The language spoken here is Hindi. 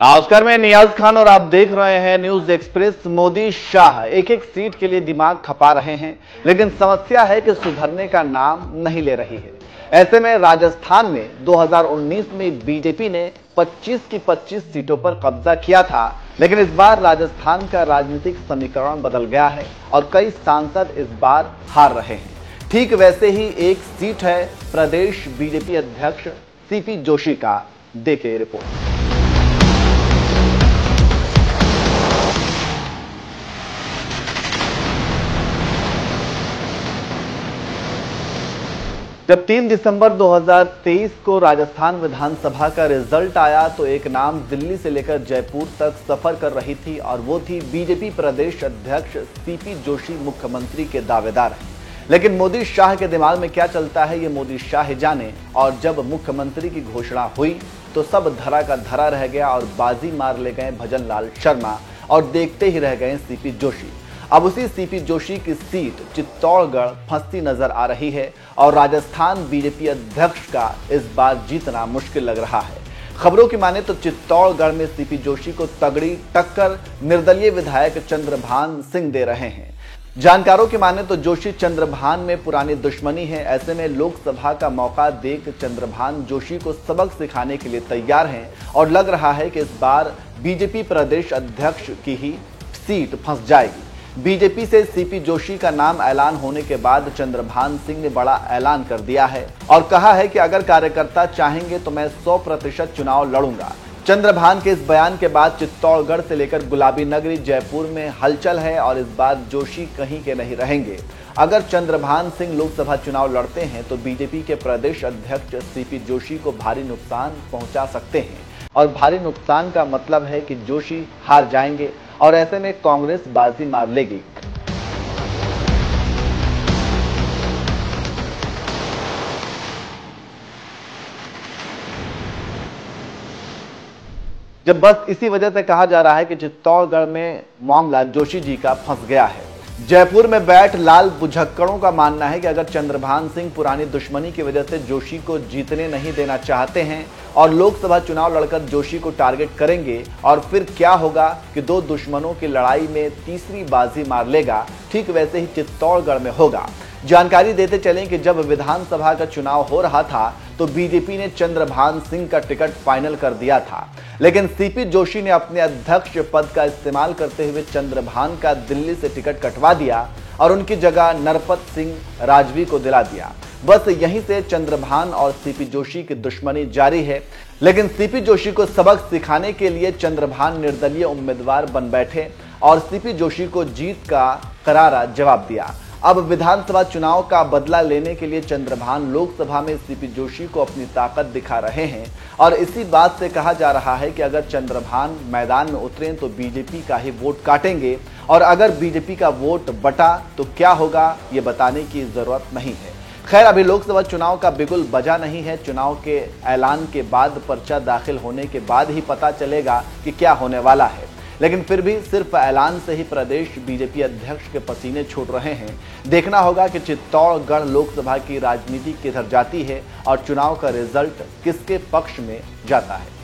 नमस्कार, मैं नियाज खान और आप देख रहे हैं न्यूज एक्सप्रेस। मोदी शाह एक एक सीट के लिए दिमाग खपा रहे हैं, लेकिन समस्या है कि सुधरने का नाम नहीं ले रही है। ऐसे में राजस्थान में 2019 में बीजेपी ने 25 की 25 सीटों पर कब्जा किया था, लेकिन इस बार राजस्थान का राजनीतिक समीकरण बदल गया है और कई सांसद इस बार हार रहे हैं। ठीक वैसे ही एक सीट है प्रदेश बीजेपी अध्यक्ष सीपी जोशी का। देखिए रिपोर्ट। जब 3 दिसंबर 2023 को राजस्थान विधानसभा का रिजल्ट आया तो एक नाम दिल्ली से लेकर जयपुर तक सफर कर रही थी और वो थी बीजेपी प्रदेश अध्यक्ष सीपी जोशी मुख्यमंत्री के दावेदार हैं। लेकिन मोदी शाह के दिमाग में क्या चलता है ये मोदी शाह जाने। और जब मुख्यमंत्री की घोषणा हुई तो सब धरा का धरा रह गया और बाजी मार ले गए भजन लाल शर्मा और देखते ही रह गए सीपी जोशी। अब उसी सीपी जोशी की सीट चित्तौड़गढ़ फंसती नजर आ रही है और राजस्थान बीजेपी अध्यक्ष का इस बार जीतना मुश्किल लग रहा है। खबरों की माने तो चित्तौड़गढ़ में सीपी जोशी को तगड़ी टक्कर निर्दलीय विधायक चंद्रभान सिंह दे रहे हैं। जानकारों की माने तो जोशी चंद्रभान में पुरानी दुश्मनी है। ऐसे में लोकसभा का मौका देख चंद्रभान जोशी को सबक सिखाने के लिए तैयार हैं और लग रहा है कि इस बार बीजेपी प्रदेश अध्यक्ष की ही सीट फंस जाएगी। बीजेपी से सीपी जोशी का नाम ऐलान होने के बाद चंद्रभान सिंह ने बड़ा ऐलान कर दिया है और कहा है कि अगर कार्यकर्ता चाहेंगे तो मैं 100% चुनाव लड़ूंगा। चंद्रभान के इस बयान के बाद चित्तौड़गढ़ से लेकर गुलाबी नगरी जयपुर में हलचल है और इस बार जोशी कहीं के नहीं रहेंगे। अगर चंद्रभान सिंह लोकसभा चुनाव लड़ते हैं तो बीजेपी के प्रदेश अध्यक्ष सीपी जोशी को भारी नुकसान पहुंचा सकते हैं और भारी नुकसान का मतलब है कि जोशी हार जाएंगे और ऐसे में कांग्रेस बाजी मार लेगी। जब बस इसी वजह से कहा जा रहा है कि चित्तौड़गढ़ में मामला जोशी जी का फंस गया है। जयपुर में बैठ लाल बुझक्कड़ों का मानना है कि अगर चंद्रभान सिंह पुरानी दुश्मनी की वजह से जोशी को जीतने नहीं देना चाहते हैं और लोकसभा चुनाव लड़कर जोशी को टारगेट करेंगे और फिर क्या होगा कि दो दुश्मनों की लड़ाई में तीसरी बाजी मार लेगा, ठीक वैसे ही चित्तौड़गढ़ में होगा। जानकारी देते चलें कि जब विधानसभा का चुनाव हो रहा था तो बीजेपी ने चंद्रभान सिंह का टिकट फाइनल कर दिया था, लेकिन सीपी जोशी ने अपने अध्यक्ष पद का इस्तेमाल करते हुए चंद्रभान का दिल्ली से टिकट कटवा दिया और उनकी जगह नरपत सिंह राजवी को दिला दिया। बस यहीं से चंद्रभान और सीपी जोशी की दुश्मनी जारी है। लेकिन सीपी जोशी को सबक सिखाने के लिए चंद्रभान निर्दलीय उम्मीदवार बन बैठे और सीपी जोशी को जीत का करारा जवाब दिया। अब विधानसभा चुनाव का बदला लेने के लिए चंद्रभान लोकसभा में सीपी जोशी को अपनी ताकत दिखा रहे हैं और इसी बात से कहा जा रहा है कि अगर चंद्रभान मैदान में उतरें तो बीजेपी का ही वोट काटेंगे और अगर बीजेपी का वोट बटा तो क्या होगा ये बताने की जरूरत नहीं है। खैर, अभी लोकसभा चुनाव का बिगुल बजा नहीं है। चुनाव के ऐलान के बाद पर्चा दाखिल होने के बाद ही पता चलेगा कि क्या होने वाला है। लेकिन फिर भी सिर्फ ऐलान से ही प्रदेश बीजेपी अध्यक्ष के पसीने छूट रहे हैं। देखना होगा कि चित्तौड़गढ़ लोकसभा की राजनीति किधर जाती है और चुनाव का रिजल्ट किसके पक्ष में जाता है।